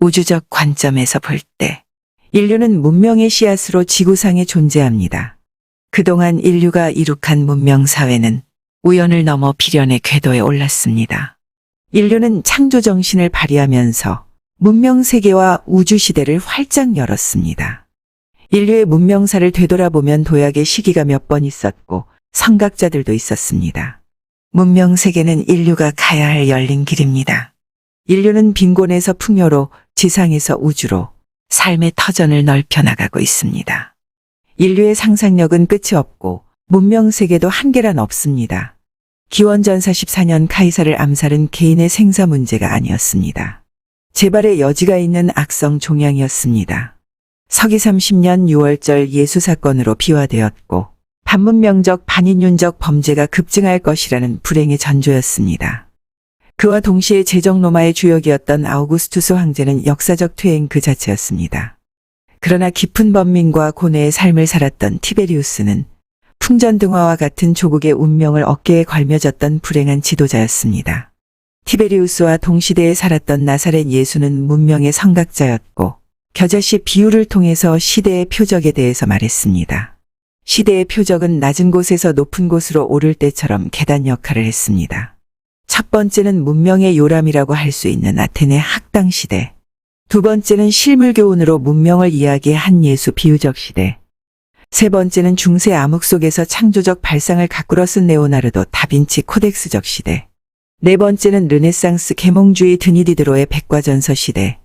우주적 관점에서 볼 때 인류는 문명의 씨앗으로 지구상에 존재합니다. 그동안 인류가 이룩한 문명사회는 우연을 넘어 비련의 궤도에 올랐습니다. 인류는 창조정신을 발휘하면서 문명세계와 우주시대를 활짝 열었습니다. 인류의 문명사를 되돌아보면 도약의 시기가 몇 번 있었고 성각자들도 있었습니다. 문명세계는 인류가 가야 할 열린 길입니다. 인류는 빈곤에서 풍요로, 지상에서 우주로 삶의 터전을 넓혀 나가고 있습니다. 인류의 상상력은 끝이 없고 문명세계도 한계란 없습니다. 기원전 44년 카이사를 암살은 개인의 생사 문제가 아니었습니다. 재발의 여지가 있는 악성 종양이었습니다. 서기 30년 6월절 예수 사건으로 비화되었고 반문명적 반인륜적 범죄가 급증할 것이라는 불행의 전조였습니다. 그와 동시에 제정로마의 주역이었던 아우구스투스 황제는 역사적 퇴행 그 자체였습니다. 그러나 깊은 번민과 고뇌의 삶을 살았던 티베리우스는 풍전등화와 같은 조국의 운명을 어깨에 걸며졌던 불행한 지도자였습니다. 티베리우스와 동시대에 살았던 나사렛 예수는 문명의 성각자였고 겨자씨 비유를 통해서 시대의 표적에 대해서 말했습니다. 시대의 표적은 낮은 곳에서 높은 곳으로 오를 때처럼 계단 역할을 했습니다. 첫 번째는 문명의 요람이라고 할 수 있는 아테네 학당 시대. 두 번째는 실물교훈으로 문명을 이야기한 예수 비유적 시대. 세 번째는 중세 암흑 속에서 창조적 발상을 가꾸어 쓴 레오나르도 다빈치 코덱스적 시대. 네 번째는 르네상스 계몽주의 드니디드로의 백과전서 시대.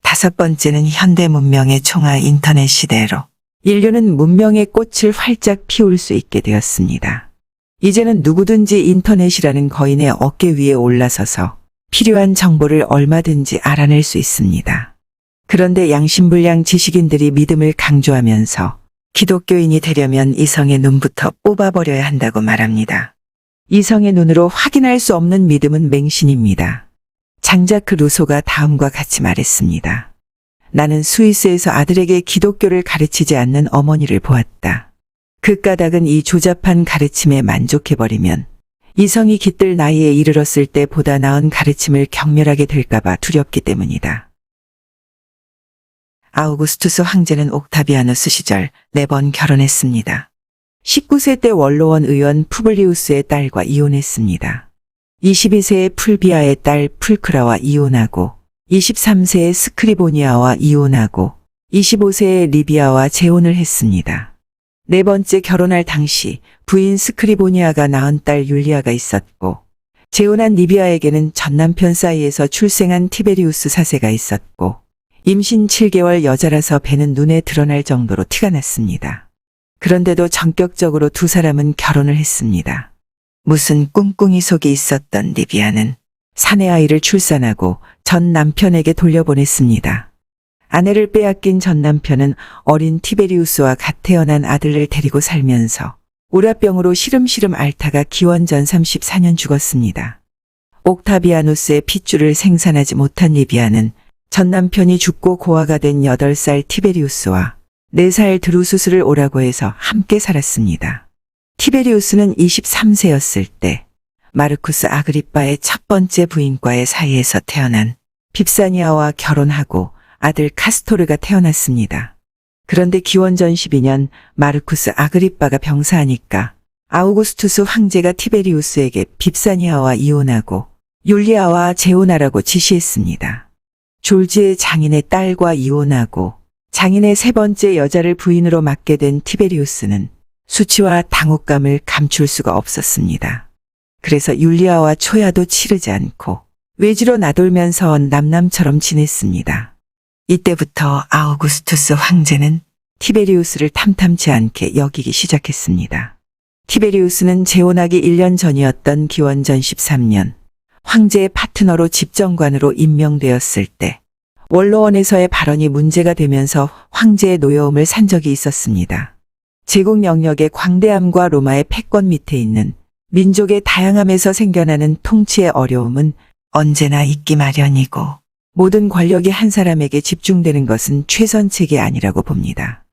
다섯 번째는 현대 문명의 총화 인터넷 시대로 인류는 문명의 꽃을 활짝 피울 수 있게 되었습니다. 이제는 누구든지 인터넷이라는 거인의 어깨 위에 올라서서 필요한 정보를 얼마든지 알아낼 수 있습니다. 그런데 양심불량 지식인들이 믿음을 강조하면서 기독교인이 되려면 이성의 눈부터 뽑아버려야 한다고 말합니다. 이성의 눈으로 확인할 수 없는 믿음은 맹신입니다. 장자크 루소가 다음과 같이 말했습니다. 나는 스위스에서 아들에게 기독교를 가르치지 않는 어머니를 보았다. 그 까닭은 이 조잡한 가르침에 만족해버리면 이성이 깃들 나이에 이르렀을 때 보다 나은 가르침을 경멸하게 될까봐 두렵기 때문이다. 아우구스투스 황제는 옥타비아누스 시절 4번 결혼했습니다. 19세 때 원로원 의원 푸블리우스의 딸과 이혼했습니다. 22세의 풀비아의 딸 풀크라와 이혼하고 23세의 스크리보니아와 이혼하고 25세의 리비아와 재혼을 했습니다. 네 번째 결혼할 당시 부인 스크리보니아가 낳은 딸 율리아가 있었고 재혼한 리비아에게는 전남편 사이에서 출생한 티베리우스 4세가 있었고 임신 7개월 여자라서 배는 눈에 드러날 정도로 티가 났습니다. 그런데도 전격적으로 두 사람은 결혼을 했습니다. 무슨 꿍꿍이 속에 있었던 리비아는 사내 아이를 출산하고 전 남편에게 돌려보냈습니다. 아내를 빼앗긴 전 남편은 어린 티베리우스와 갓 태어난 아들을 데리고 살면서 우라병으로 시름시름 앓다가 기원전 34년 죽었습니다. 옥타비아누스의 핏줄을 생산하지 못한 리비아는 전 남편이 죽고 고아가 된 8살 티베리우스와 4살 드루수스를 오라고 해서 함께 살았습니다. 티베리우스는 23세였을 때 마르쿠스 아그리빠의 첫 번째 부인과의 사이에서 태어난 빕사니아와 결혼하고 아들 카스토르가 태어났습니다. 그런데 기원전 12년 마르쿠스 아그리빠가 병사하니까 아우구스투스 황제가 티베리우스에게 빕사니아와 이혼하고 율리아와 재혼하라고 지시했습니다. 졸지의 장인의 딸과 이혼하고 장인의 세 번째 여자를 부인으로 맡게 된 티베리우스는 수치와 당혹감을 감출 수가 없었습니다. 그래서 율리아와 초야도 치르지 않고 외지로 나돌면서 남남처럼 지냈습니다. 이때부터 아우구스투스 황제는 티베리우스를 탐탐치 않게 여기기 시작했습니다. 티베리우스는 재혼하기 1년 전이었던 기원전 13년 황제의 파트너로 집정관으로 임명되었을 때 원로원에서의 발언이 문제가 되면서 황제의 노여움을 산 적이 있었습니다. 제국 영역의 광대함과 로마의 패권 밑에 있는 민족의 다양함에서 생겨나는 통치의 어려움은 언제나 있기 마련이고 모든 권력이 한 사람에게 집중되는 것은 최선책이 아니라고 봅니다.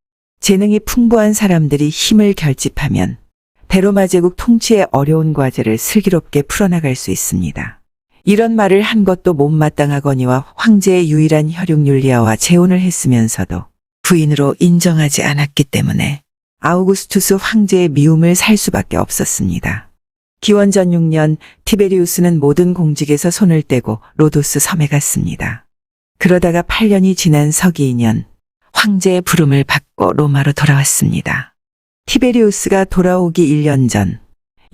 재능이 풍부한 사람들이 힘을 결집하면 대로마 제국 통치의 어려운 과제를 슬기롭게 풀어나갈 수 있습니다. 이런 말을 한 것도 못마땅하거니와 황제의 유일한 혈육 율리아와 재혼을 했으면서도 부인으로 인정하지 않았기 때문에 아우구스투스 황제의 미움을 살 수밖에 없었습니다. 기원전 6년 티베리우스는 모든 공직에서 손을 떼고 로도스 섬에 갔습니다. 그러다가 8년이 지난 서기 2년 황제의 부름을 받고 로마로 돌아왔습니다. 티베리우스가 돌아오기 1년 전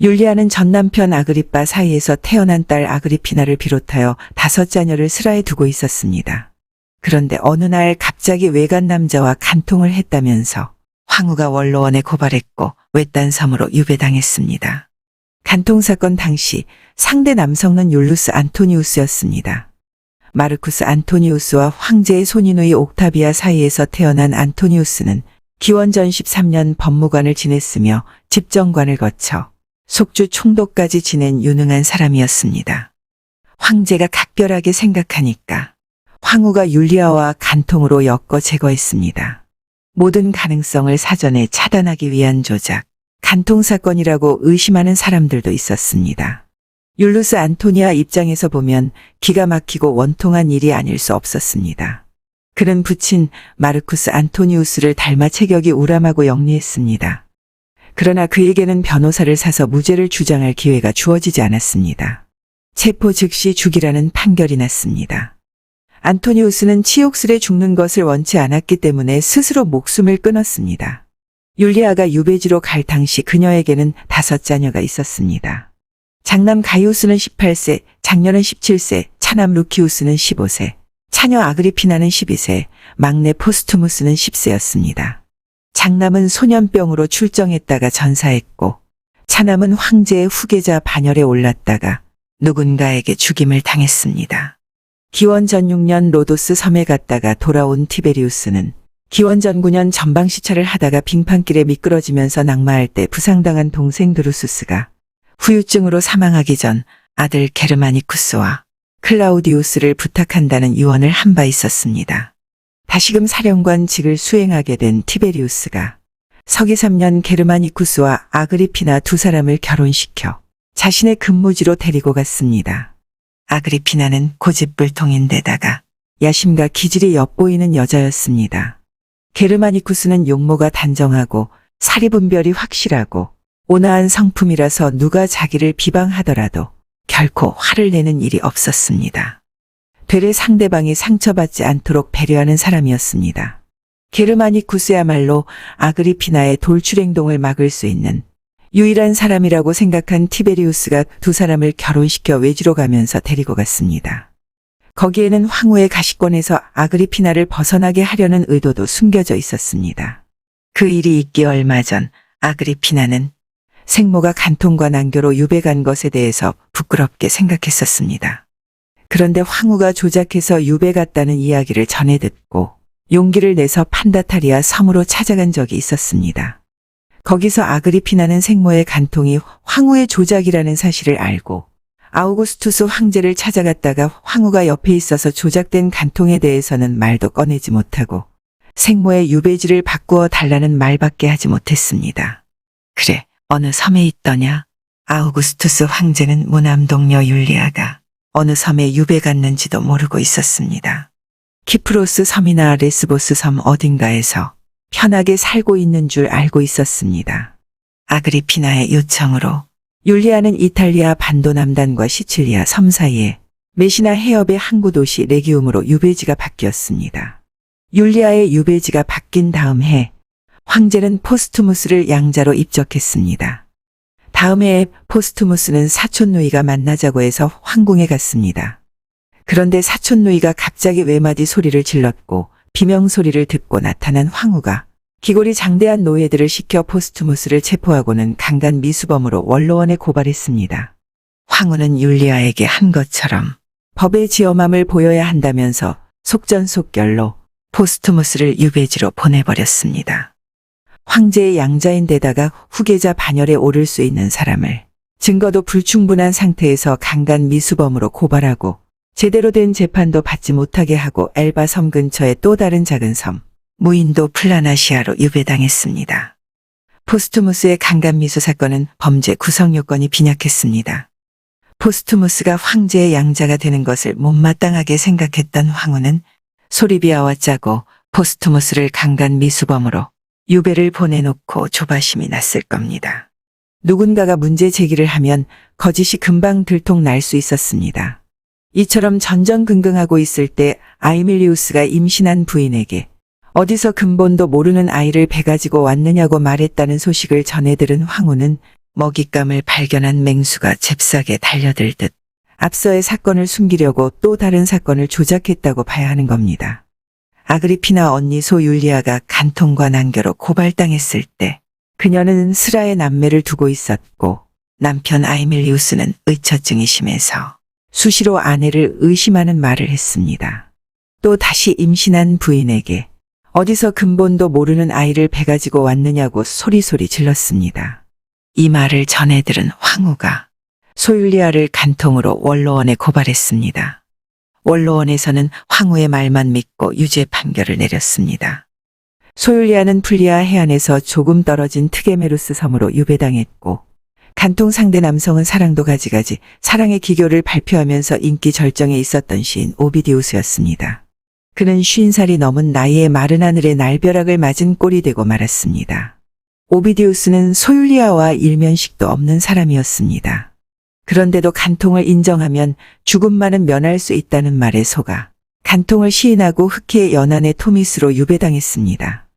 율리아는 전 남편 아그리빠 사이에서 태어난 딸 아그리피나를 비롯하여 5자녀를 슬하에 두고 있었습니다. 그런데 어느 날 갑자기 외간 남자와 간통을 했다면서 황후가 원로원에 고발했고 외딴 섬으로 유배당했습니다. 간통 사건 당시 상대 남성은 율루스 안토니우스였습니다. 마르쿠스 안토니우스와 황제의 손인의 옥타비아 사이에서 태어난 안토니우스는 기원전 13년 법무관을 지냈으며 집정관을 거쳐 속주 총독까지 지낸 유능한 사람이었습니다. 황제가 각별하게 생각하니까 황후가 율리아와 간통으로 엮어 제거했습니다. 모든 가능성을 사전에 차단하기 위한 조작, 간통 사건이라고 의심하는 사람들도 있었습니다. 율루스 안토니아 입장에서 보면 기가 막히고 원통한 일이 아닐 수 없었습니다. 그는 부친 마르쿠스 안토니우스를 닮아 체격이 우람하고 영리했습니다. 그러나 그에게는 변호사를 사서 무죄를 주장할 기회가 주어지지 않았습니다. 체포 즉시 죽이라는 판결이 났습니다. 안토니우스는 치욕스레 죽는 것을 원치 않았기 때문에 스스로 목숨을 끊었습니다. 율리아가 유배지로 갈 당시 그녀에게는 5자녀가 있었습니다. 장남 가이우스는 18세, 장녀는 17세, 차남 루키우스는 15세, 차녀 아그리피나는 12세, 막내 포스투무스는 10세였습니다. 장남은 소년병으로 출정했다가 전사했고 차남은 황제의 후계자 반열에 올랐다가 누군가에게 죽임을 당했습니다. 기원전 6년 로도스 섬에 갔다가 돌아온 티베리우스는 기원전 9년 전방시차를 하다가 빙판길에 미끄러지면서 낙마할 때 부상당한 동생 드루수스가 후유증으로 사망하기 전 아들 게르마니쿠스와 클라우디우스를 부탁한다는 유언을 한 바 있었습니다. 다시금 사령관직을 수행하게 된 티베리우스가 서기 3년 게르마니쿠스와 아그리피나 2사람을 결혼시켜 자신의 근무지로 데리고 갔습니다. 아그리피나는 고집불통인데다가 야심과 기질이 엿보이는 여자였습니다. 게르마니쿠스는 용모가 단정하고 사리분별이 확실하고 온화한 성품이라서 누가 자기를 비방하더라도 결코 화를 내는 일이 없었습니다. 되레 상대방이 상처받지 않도록 배려하는 사람이었습니다. 게르마니쿠스야말로 아그리피나의 돌출행동을 막을 수 있는 유일한 사람이라고 생각한 티베리우스가 2사람을 결혼시켜 외지로 가면서 데리고 갔습니다. 거기에는 황후의 가시권에서 아그리피나를 벗어나게 하려는 의도도 숨겨져 있었습니다. 그 일이 있기 얼마 전 아그리피나는 생모가 간통과 난교로 유배 간 것에 대해서 부끄럽게 생각했었습니다. 그런데 황후가 조작해서 유배 갔다는 이야기를 전해 듣고 용기를 내서 판다타리아 섬으로 찾아간 적이 있었습니다. 거기서 아그리피나는 생모의 간통이 황후의 조작이라는 사실을 알고 아우구스투스 황제를 찾아갔다가 황후가 옆에 있어서 조작된 간통에 대해서는 말도 꺼내지 못하고 생모의 유배지를 바꾸어 달라는 말밖에 하지 못했습니다. 그래, 어느 섬에 있더냐? 아우구스투스 황제는 무남동녀 율리아가 어느 섬에 유배 갔는지도 모르고 있었습니다. 키프로스 섬이나 레스보스 섬 어딘가에서 편하게 살고 있는 줄 알고 있었습니다. 아그리피나의 요청으로 율리아는 이탈리아 반도 남단과 시칠리아 섬 사이에 메시나 해협의 항구 도시 레기움으로 유배지가 바뀌었습니다. 율리아의 유배지가 바뀐 다음 해 황제는 포스투무스를 양자로 입적했습니다. 다음 해에 포스투무스는 사촌 누이가 만나자고 해서 황궁에 갔습니다. 그런데 사촌 누이가 갑자기 외마디 소리를 질렀고 비명 소리를 듣고 나타난 황후가 기골이 장대한 노예들을 시켜 포스투무스를 체포하고는 강간 미수범으로 원로원에 고발했습니다. 황후는 율리아에게 한 것처럼 법의 지엄함을 보여야 한다면서 속전속결로 포스투무스를 유배지로 보내버렸습니다. 황제의 양자인데다가 후계자 반열에 오를 수 있는 사람을 증거도 불충분한 상태에서 강간 미수범으로 고발하고 제대로 된 재판도 받지 못하게 하고 엘바 섬 근처의 또 다른 작은 섬 무인도 플라나시아로 유배당했습니다. 포스투무스의 강간 미수 사건은 범죄 구성 요건이 빈약했습니다. 포스투무스가 황제의 양자가 되는 것을 못마땅하게 생각했던 황후는 소리비아와 짜고 포스투무스를 강간 미수범으로 유배를 보내놓고 조바심이 났을 겁니다. 누군가가 문제 제기를 하면 거짓이 금방 들통날 수 있었습니다. 이처럼 전전긍긍하고 있을 때 아이밀리우스가 임신한 부인에게 어디서 근본도 모르는 아이를 배가지고 왔느냐고 말했다는 소식을 전해 들은 황후는 먹잇감을 발견한 맹수가 잽싸게 달려들듯 앞서의 사건을 숨기려고 또 다른 사건을 조작했다고 봐야 하는 겁니다. 아그리피나 언니 소율리아가 간통과 난교로 고발당했을 때 그녀는 스라의 남매를 두고 있었고 남편 아이밀리우스는 의처증이 심해서 수시로 아내를 의심하는 말을 했습니다. 또 다시 임신한 부인에게 어디서 근본도 모르는 아이를 배가지고 왔느냐고 소리소리 질렀습니다. 이 말을 전해 들은 황후가 소율리아를 간통으로 원로원에 고발했습니다. 원로원에서는 황후의 말만 믿고 유죄 판결을 내렸습니다. 소율리아는 풀리아 해안에서 조금 떨어진 트게메루스 섬으로 유배당했고 간통 상대 남성은 사랑도 가지가지 사랑의 기교를 발표하면서 인기 절정에 있었던 시인 오비디우스였습니다. 그는 50살이 넘은 나이에 마른 하늘의 날벼락을 맞은 꼴이 되고 말았습니다. 오비디우스는 소율리아와 일면식도 없는 사람이었습니다. 그런데도 간통을 인정하면 죽음만은 면할 수 있다는 말에 속아 간통을 시인하고 흑해의 연안의 토미스로 유배당했습니다.